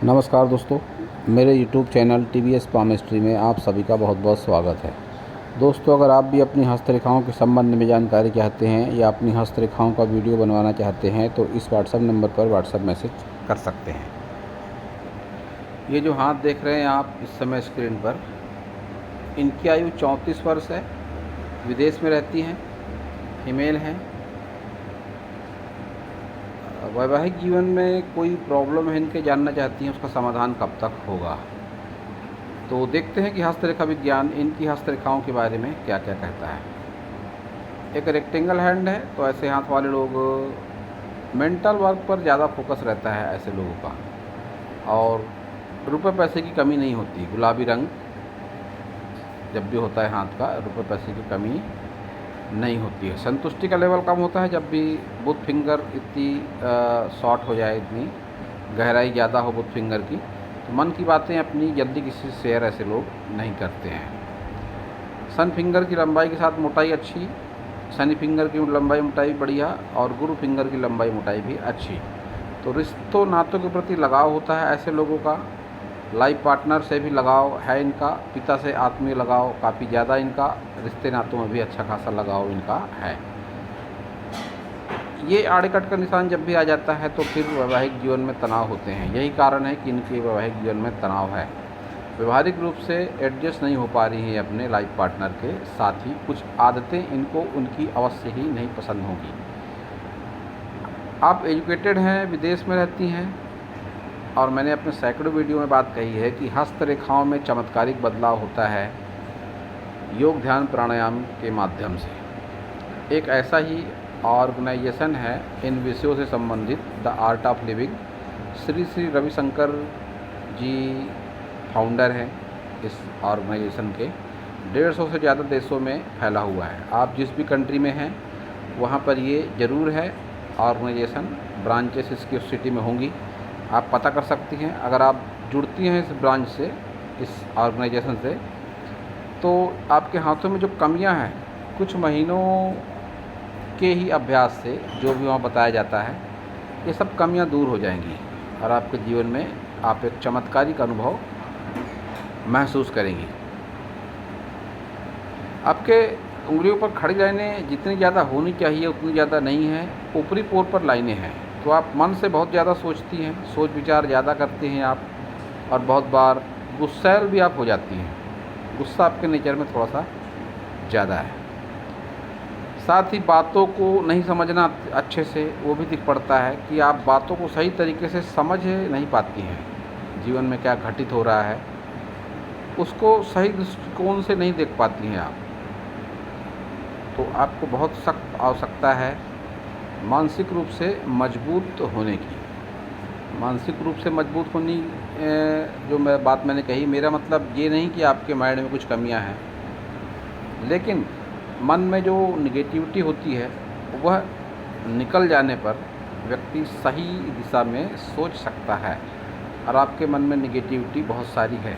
नमस्कार दोस्तों, मेरे YouTube चैनल TVS पामिस्ट्री में आप सभी का बहुत बहुत स्वागत है। दोस्तों, अगर आप भी अपनी हस्तरेखाओं के संबंध में जानकारी चाहते हैं या अपनी हस्तरेखाओं का वीडियो बनवाना चाहते हैं तो इस व्हाट्सएप नंबर पर व्हाट्सएप मैसेज कर सकते हैं। ये जो हाथ देख रहे हैं आप इस समय स्क्रीन पर, इनकी आयु 34 वर्ष है, विदेश में रहती हैं, फीमेल हैं। वैवाहिक जीवन में कोई प्रॉब्लम है इनके, जानना चाहती हैं उसका समाधान कब तक होगा। तो देखते हैं कि हस्तरेखा विज्ञान इनकी हस्तरेखाओं के बारे में क्या क्या कहता है। एक रेक्टेंगल हैंड है, तो ऐसे हाथ वाले लोग मेंटल वर्क पर ज़्यादा फोकस रहता है ऐसे लोगों का, और रुपए पैसे की कमी नहीं होती। गुलाबी रंग जब भी होता है हाथ का, रुपए पैसे की कमी नहीं होती है। संतुष्टि का लेवल कम होता है जब भी बुथ फिंगर इतनी शॉर्ट हो जाए, इतनी गहराई ज़्यादा हो बुथ फिंगर की, तो मन की बातें अपनी जल्दी किसी से शेयर ऐसे लोग नहीं करते हैं। सन फिंगर की लंबाई के साथ मोटाई अच्छी, शनि फिंगर की लंबाई मोटाई बढ़िया, और गुरु फिंगर की लंबाई मोटाई भी अच्छी। तो रिश्तों नातों के प्रति लगाव होता है ऐसे लोगों का। लाइफ पार्टनर से भी लगाव है इनका, पिता से आत्मीय लगाव काफ़ी ज़्यादा इनका, रिश्ते नातों में भी अच्छा खासा लगाव इनका है। ये आड़े कट का निशान जब भी आ जाता है तो फिर वैवाहिक जीवन में तनाव होते हैं। यही कारण है कि इनके वैवाहिक जीवन में तनाव है। व्यवहारिक रूप से एडजस्ट नहीं हो पा रही हैं अपने लाइफ पार्टनर के साथ ही। कुछ आदतें इनको उनकी अवश्य ही नहीं पसंद होंगी। आप एजुकेटेड हैं, विदेश में रहती हैं, और मैंने अपने सैकड़ों वीडियो में बात कही है कि हस्तरेखाओं में चमत्कारिक बदलाव होता है योग, ध्यान, प्राणायाम के माध्यम से। एक ऐसा ही ऑर्गेनाइजेशन है इन विषयों से संबंधित, the art of living. Shri Shri Ravishankar ji founder हैं इस ऑर्गेनाइजेशन के। 150 से ज़्यादा देशों में फैला हुआ है। आप जिस भी कंट्री में हैं वहाँ पर ये ज़रूर है ऑर्गेनाइजेशन। ब्रांचेस इसकी उस सिटी में होंगी, आप पता कर सकती हैं। अगर आप जुड़ती हैं इस ब्रांच से, इस ऑर्गेनाइजेशन से, तो आपके हाथों में जो कमियां हैं, कुछ महीनों के ही अभ्यास से जो भी वहाँ बताया जाता है, ये सब कमियां दूर हो जाएंगी और आपके जीवन में आप एक चमत्कारिक अनुभव महसूस करेंगी। आपके उंगलियों पर खड़ी लाइनें जितनी ज़्यादा होनी चाहिए उतनी ज़्यादा नहीं है, ऊपरी पोर पर लाइनें हैं। तो आप मन से बहुत ज़्यादा सोचती हैं, सोच विचार ज़्यादा करती हैं आप, और बहुत बार गुस्सैल भी आप हो जाती हैं। गुस्सा आपके नेचर में थोड़ा सा ज़्यादा है। साथ ही बातों को नहीं समझना अच्छे से, वो भी दिख पड़ता है कि आप बातों को सही तरीके से समझ नहीं पाती हैं। जीवन में क्या घटित हो रहा है उसको सही दृष्टिकोण से नहीं देख पाती हैं आप। तो आपको बहुत सख्त आवश्यकता है मानसिक रूप से मजबूत होने की। मानसिक रूप से मजबूत होनी, जो मैंने कही, मेरा मतलब ये नहीं कि आपके माइंड में कुछ कमियां हैं, लेकिन मन में जो निगेटिविटी होती है वह निकल जाने पर व्यक्ति सही दिशा में सोच सकता है। और आपके मन में निगेटिविटी बहुत सारी है।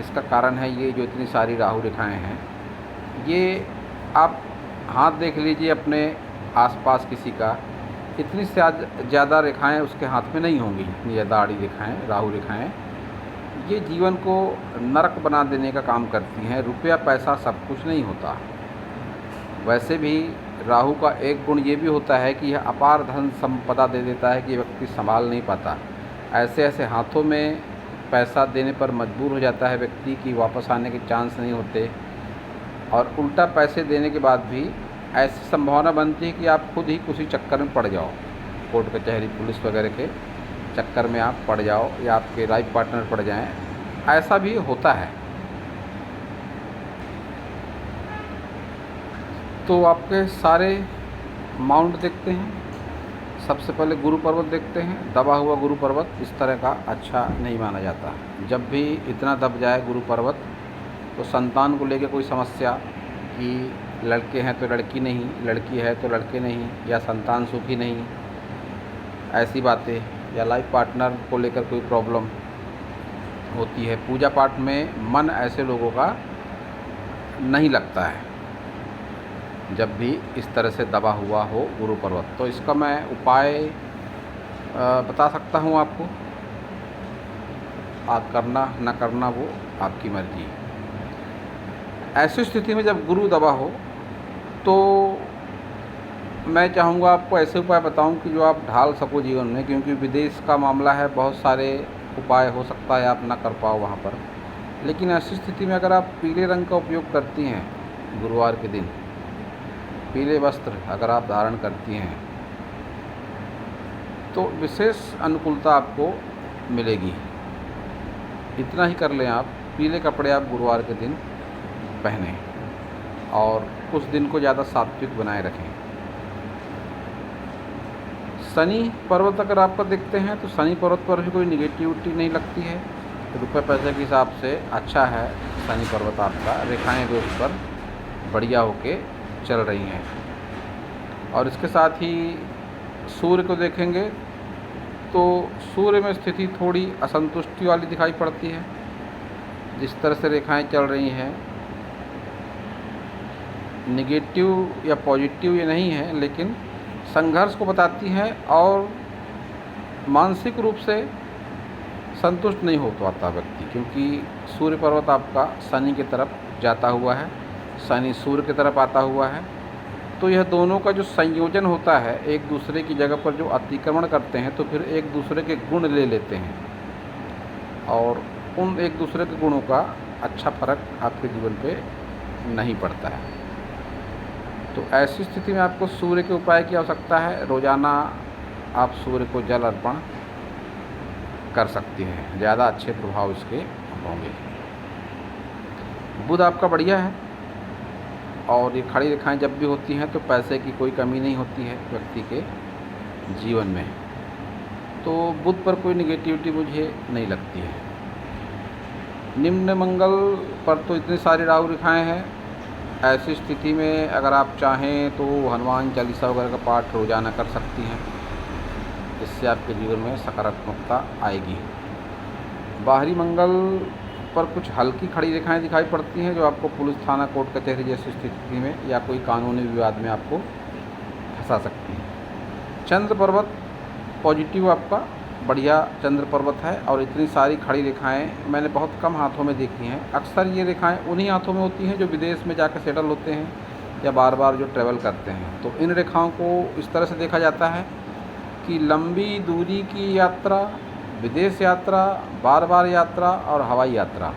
इसका कारण है ये जो इतनी सारी राहु रेखाएं हैं। ये आप हाथ देख लीजिए अपने आसपास किसी का, इतनी ज़्यादा रेखाएं उसके हाथ में नहीं होंगी, इतनी ज़्यादा आड़ी रेखाएं, राहु रेखाएं। ये जीवन को नरक बना देने का काम करती हैं। रुपया पैसा सब कुछ नहीं होता। वैसे भी राहु का एक गुण ये भी होता है कि यह अपार धन संपदा दे देता है कि व्यक्ति संभाल नहीं पाता। ऐसे ऐसे हाथों में पैसा देने पर मजबूर हो जाता है व्यक्ति कि वापस आने के चांस नहीं होते, और उल्टा पैसे देने के बाद भी ऐसी संभावना बनती है कि आप खुद ही किसी चक्कर में पड़ जाओ, कोर्ट कचहरी पुलिस वगैरह के चक्कर में आप पड़ जाओ, या आपके लाइफ पार्टनर पड़ जाएं। ऐसा भी होता है। तो आपके सारे माउंट देखते हैं। सबसे पहले गुरु पर्वत देखते हैं। दबा हुआ गुरु पर्वत इस तरह का अच्छा नहीं माना जाता। जब भी इतना दब जाए गुरु पर्वत, तो संतान को लेकर कोई समस्या कि लड़के हैं तो लड़की नहीं, लड़की है तो लड़के नहीं, या संतान सुखी नहीं, ऐसी बातें, या लाइफ पार्टनर को लेकर कोई प्रॉब्लम होती है। पूजा पाठ में मन ऐसे लोगों का नहीं लगता है जब भी इस तरह से दबा हुआ हो गुरु पर्वत। तो इसका मैं उपाय बता सकता हूँ आपको। आप करना न करना वो आपकी मर्जी। ऐसी स्थिति में जब गुरु दबा हो तो मैं चाहूँगा आपको ऐसे उपाय बताऊँ कि जो आप ढाल सको जीवन में, क्योंकि विदेश का मामला है, बहुत सारे उपाय हो सकता है आप ना कर पाओ वहाँ पर। लेकिन ऐसी स्थिति में अगर आप पीले रंग का उपयोग करती हैं गुरुवार के दिन, पीले वस्त्र अगर आप धारण करती हैं तो विशेष अनुकूलता आपको मिलेगी। इतना ही कर लें आप, पीले कपड़े आप गुरुवार के दिन पहनें और उस दिन को ज़्यादा सात्विक बनाए रखें। शनि पर्वत अगर आपका देखते हैं तो शनि पर्वत पर भी कोई निगेटिविटी नहीं लगती है, रुपये पैसे के हिसाब से अच्छा है शनि पर्वत आपका, रेखाएं भी उस पर बढ़िया होके चल रही हैं। और इसके साथ ही सूर्य को देखेंगे तो सूर्य में स्थिति थोड़ी असंतुष्टि वाली दिखाई पड़ती है। जिस तरह से रेखाएं चल रही हैं, निगेटिव या पॉजिटिव ये नहीं है, लेकिन संघर्ष को बताती हैं और मानसिक रूप से संतुष्ट नहीं हो पाता व्यक्ति, क्योंकि सूर्य पर्वत आपका शनि की तरफ जाता हुआ है, शनि सूर्य की तरफ आता हुआ है। तो यह दोनों का जो संयोजन होता है, एक दूसरे की जगह पर जो अतिक्रमण करते हैं तो फिर एक दूसरे के गुण ले लेते हैं और उन एक दूसरे के गुणों का अच्छा फर्क आपके जीवन पे नहीं पड़ता है। तो ऐसी स्थिति में आपको सूर्य के उपाय की आवश्यकता है। रोज़ाना आप सूर्य को जल अर्पण कर सकती हैं, ज़्यादा अच्छे प्रभाव इसके होंगे। बुध आपका बढ़िया है और ये खड़ी रेखाएं जब भी होती हैं तो पैसे की कोई कमी नहीं होती है व्यक्ति के जीवन में। तो बुध पर कोई निगेटिविटी मुझे नहीं लगती है। निम्न मंगल पर तो इतनी सारी राहु रेखाएं हैं। ऐसी स्थिति में अगर आप चाहें तो हनुमान चालीसा वगैरह का पाठ रोज़ाना कर सकती हैं, इससे आपके जीवन में सकारात्मकता आएगी। बाहरी मंगल पर कुछ हल्की खड़ी रेखाएं दिखाई पड़ती हैं जो आपको पुलिस थाना कोर्ट कचहरी जैसी स्थिति में या कोई कानूनी विवाद में आपको फंसा सकती हैं। चंद्र पर्वत पॉजिटिव आपका बढ़िया चंद्र पर्वत है और इतनी सारी खड़ी रेखाएं मैंने बहुत कम हाथों में देखी हैं। अक्सर ये रेखाएं उन्हीं हाथों में होती हैं जो विदेश में जाकर सेटल होते हैं या बार बार जो ट्रैवल करते हैं। तो इन रेखाओं को इस तरह से देखा जाता है कि लंबी दूरी की यात्रा, विदेश यात्रा, बार बार यात्रा और हवाई यात्रा,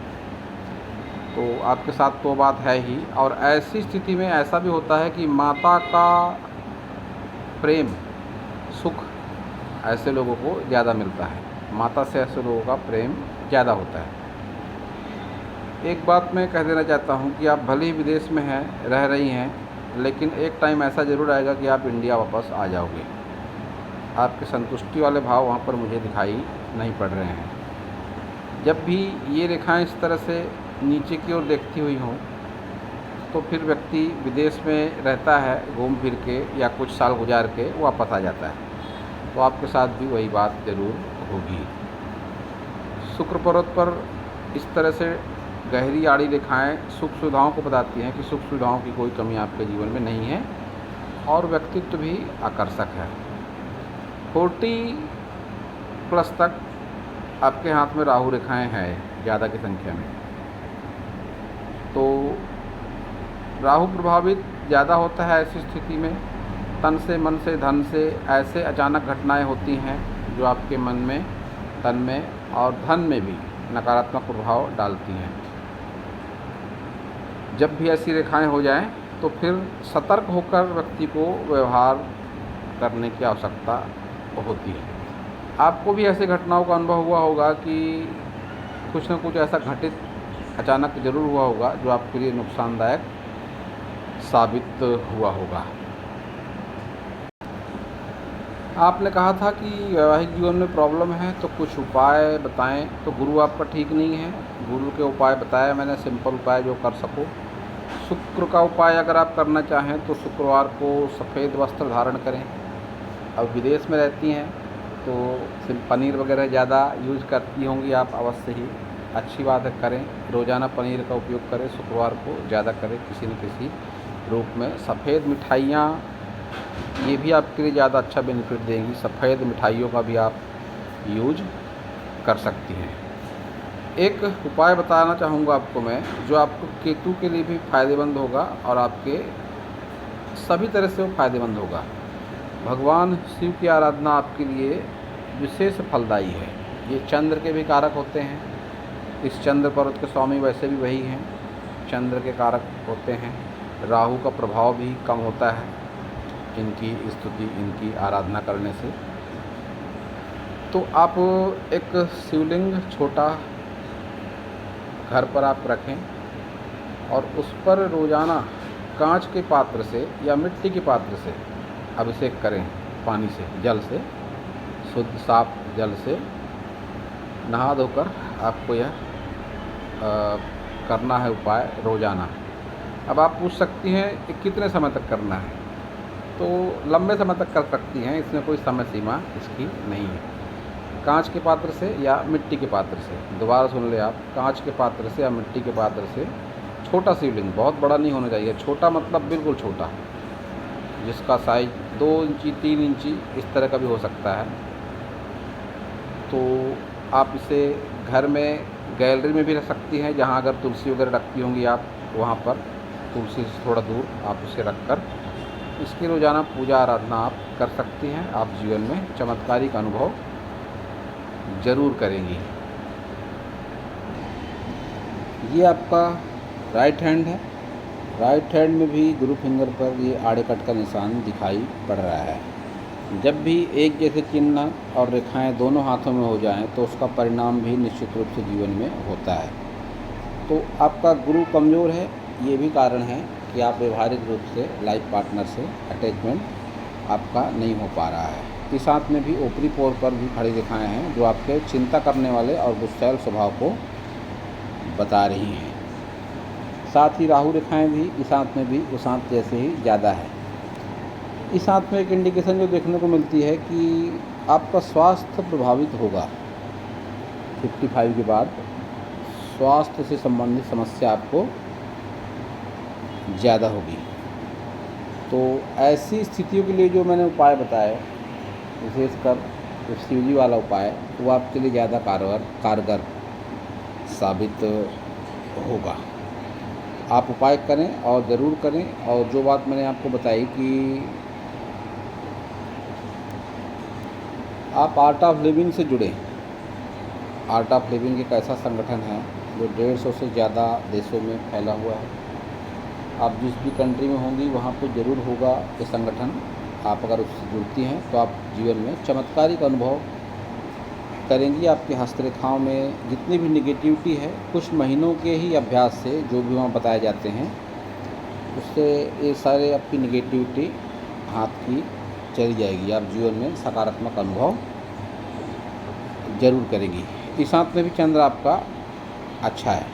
तो आपके साथ तो बात है ही। और ऐसी स्थिति में ऐसा भी होता है कि माता का प्रेम सुख ऐसे लोगों को ज़्यादा मिलता है, माता से ऐसे लोगों का प्रेम ज़्यादा होता है। एक बात मैं कह देना चाहता हूँ कि आप भले ही विदेश में हैं, रह रही हैं, लेकिन एक टाइम ऐसा ज़रूर आएगा कि आप इंडिया वापस आ जाओगे। आपके संतुष्टि वाले भाव वहाँ पर मुझे दिखाई नहीं पड़ रहे हैं। जब भी ये रेखाएं इस तरह से नीचे की ओर देखती हुई हों तो फिर व्यक्ति विदेश में रहता है, घूम फिर के या कुछ साल गुजार के वापस आ जाता है। तो आपके साथ भी वही बात ज़रूर होगी। शुक्र पर्वत पर इस तरह से गहरी आड़ी रेखाएं सुख सुविधाओं को बताती हैं कि सुख सुविधाओं की कोई कमी आपके जीवन में नहीं है और व्यक्तित्व भी आकर्षक है। 40+ तक आपके हाथ में राहु रेखाएं हैं ज़्यादा की संख्या में। तो राहु प्रभावित ज़्यादा होता है ऐसी स्थिति में। तन से, मन से, धन से ऐसे अचानक घटनाएं होती हैं जो आपके मन में, तन में और धन में भी नकारात्मक प्रभाव डालती हैं। जब भी ऐसी रेखाएं हो जाएं तो फिर सतर्क होकर व्यक्ति को व्यवहार करने की आवश्यकता होती है। आपको भी ऐसे घटनाओं का अनुभव हुआ होगा कि कुछ न कुछ ऐसा घटित अचानक ज़रूर हुआ होगा जो आपके लिए नुकसानदायक साबित हुआ होगा। आपने कहा था कि वैवाहिक जीवन में प्रॉब्लम है तो कुछ उपाय बताएं, तो गुरु आपका ठीक नहीं है। गुरु के उपाय बताया मैंने, सिंपल उपाय जो कर सको। शुक्र का उपाय अगर आप करना चाहें तो शुक्रवार को सफ़ेद वस्त्र धारण करें। अब विदेश में रहती हैं तो सिर्फ पनीर वगैरह ज़्यादा यूज़ करती होंगी आप, अवश्य ही अच्छी बात है, करें। रोज़ाना पनीर का उपयोग करें, शुक्रवार को ज़्यादा करें किसी न किसी रूप में। सफ़ेद मिठाइयाँ ये भी आपके लिए ज़्यादा अच्छा बेनिफिट देंगी। सफ़ेद मिठाइयों का भी आप यूज कर सकती हैं। एक उपाय बताना चाहूँगा आपको मैं, जो आपको केतु के लिए भी फ़ायदेमंद होगा और आपके सभी तरह से वो फ़ायदेमंद होगा। भगवान शिव की आराधना आपके लिए विशेष फलदायी है। ये चंद्र के भी कारक होते हैं। इस चंद्र पर्वत के स्वामी वैसे भी वही हैं, चंद्र के कारक होते हैं। राहु का प्रभाव भी कम होता है इनकी स्तुति, इनकी आराधना करने से। तो आप एक शिवलिंग छोटा घर पर आप रखें और उस पर रोज़ाना कांच के पात्र से या मिट्टी के पात्र से अभिषेक करें, पानी से, जल से, शुद्ध साफ जल से नहा धोकर आपको यह करना है उपाय रोज़ाना। अब आप पूछ सकती हैं कि कितने समय तक करना है, तो लंबे समय तक कर सकती हैं, इसमें कोई समय सीमा इसकी नहीं है। कांच के पात्र से या मिट्टी के पात्र से, दोबारा सुन ले आप, कांच के पात्र से या मिट्टी के पात्र से छोटा शिवलिंग, बहुत बड़ा नहीं होना चाहिए, छोटा मतलब बिल्कुल छोटा, जिसका साइज 2 इंची 3 इंची इस तरह का भी हो सकता है। तो आप इसे घर में गैलरी में भी रख सकती हैं, जहाँ अगर तुलसी वगैरह रखती होंगी आप, वहाँ पर तुलसी से थोड़ा दूर आप इसे रखकर इसकी रोज़ाना पूजा आराधना आप कर सकती हैं। आप जीवन में चमत्कारिक अनुभव ज़रूर करेंगी। ये आपका राइट हैंड है। राइट हैंड में भी गुरु फिंगर पर ये आड़े कट का निशान दिखाई पड़ रहा है। जब भी एक जैसे चिन्ह और रेखाएं दोनों हाथों में हो जाएं तो उसका परिणाम भी निश्चित रूप से जीवन में होता है। तो आपका गुरु कमज़ोर है, ये भी कारण है कि आप व्यवहारिक रूप से लाइफ पार्टनर से अटैचमेंट आपका नहीं हो पा रहा है। इस साथ में भी ऊपरी पोर पर भी खड़ी रेखाएं हैं जो आपके चिंता करने वाले और गुस्सैल स्वभाव को बता रही हैं। साथ ही राहु रेखाएं भी इस हाथ में भी उस हाथ जैसे ही ज़्यादा है। इस हाथ में एक इंडिकेशन जो देखने को मिलती है कि आपका स्वास्थ्य प्रभावित होगा। 55 के बाद स्वास्थ्य से संबंधित समस्या आपको ज़्यादा होगी। तो ऐसी स्थितियों के लिए जो मैंने उपाय बताए, विशेषकर शिवजी वाला उपाय, वो आपके लिए ज़्यादा कारगर साबित होगा। आप उपाय करें और ज़रूर करें। और जो बात मैंने आपको बताई कि आप आर्ट ऑफ लिविंग से जुड़ें। आर्ट ऑफ लिविंग एक ऐसा संगठन है जो 150 से ज़्यादा देशों में फैला हुआ है। आप जिस भी कंट्री में होंगी वहाँ पे ज़रूर होगा ये संगठन। आप अगर उससे जुड़ती हैं तो आप जीवन में चमत्कारिक अनुभव करेंगी। आपकी हस्तरेखाओं में जितनी भी निगेटिविटी है, कुछ महीनों के ही अभ्यास से जो भी वहाँ बताए जाते हैं, उससे ये सारे आपकी निगेटिविटी हाथ की चली जाएगी। आप जीवन में सकारात्मक अनुभव ज़रूर करेंगी। इस हाथ में भी चंद्र आपका अच्छा है,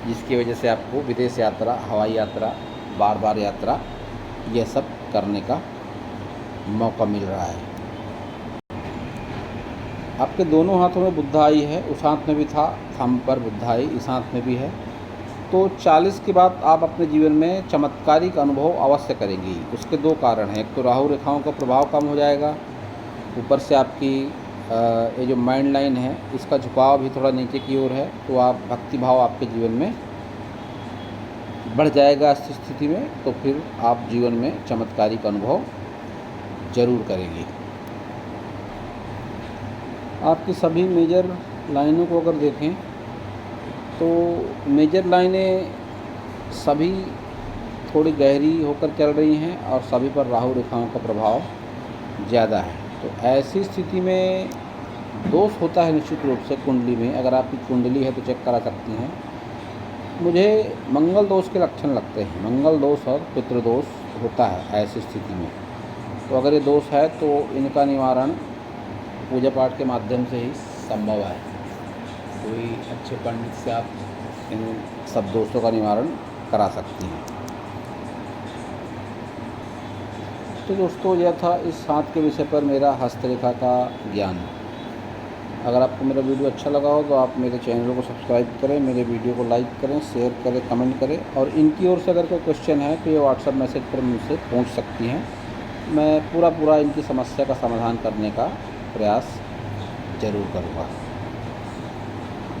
जिसकी वजह से आपको विदेश यात्रा, हवाई यात्रा, बार बार यात्रा, यह सब करने का मौका मिल रहा है। आपके दोनों हाथों में बुद्धाई है, उस हाथ में भी था थंब पर बुद्धाई, इस हाथ में भी है। तो 40 के बाद आप अपने जीवन में चमत्कारिक अनुभव अवश्य करेंगी। उसके 2 कारण हैं। एक तो राहु रेखाओं का प्रभाव कम हो जाएगा, ऊपर से आपकी ये जो माइंड लाइन है इसका झुकाव भी थोड़ा नीचे की ओर है, तो आप भक्ति भाव आपके जीवन में बढ़ जाएगा। इस स्थिति में तो फिर आप जीवन में चमत्कारिक अनुभव ज़रूर करेंगी। आपकी सभी मेजर लाइनों को अगर देखें तो मेजर लाइनें सभी थोड़ी गहरी होकर चल रही हैं और सभी पर राहु रेखाओं का प्रभाव ज़्यादा है। तो ऐसी स्थिति में दोष होता है निश्चित रूप से कुंडली में। अगर आपकी कुंडली है तो चेक करा सकती हैं। मुझे मंगल दोष के लक्षण लगते हैं। मंगल दोष और पितृदोष होता है ऐसी स्थिति में। तो अगर ये दोष है तो इनका निवारण पूजा पाठ के माध्यम से ही संभव है। कोई अच्छे पंडित से आप इन सब दोषों का निवारण करा सकती हैं। तो दोस्तों, यह था इस हाथ के विषय पर मेरा हस्तरेखा का ज्ञान। अगर आपको मेरा वीडियो अच्छा लगा हो तो आप मेरे चैनल को सब्सक्राइब करें, मेरे वीडियो को लाइक करें, शेयर करें, कमेंट करें। और इनकी ओर से अगर कोई क्वेश्चन है तो ये व्हाट्सएप मैसेज पर मुझसे पूछ सकती हैं। मैं पूरा इनकी समस्या का समाधान करने का प्रयास ज़रूर करूँगा।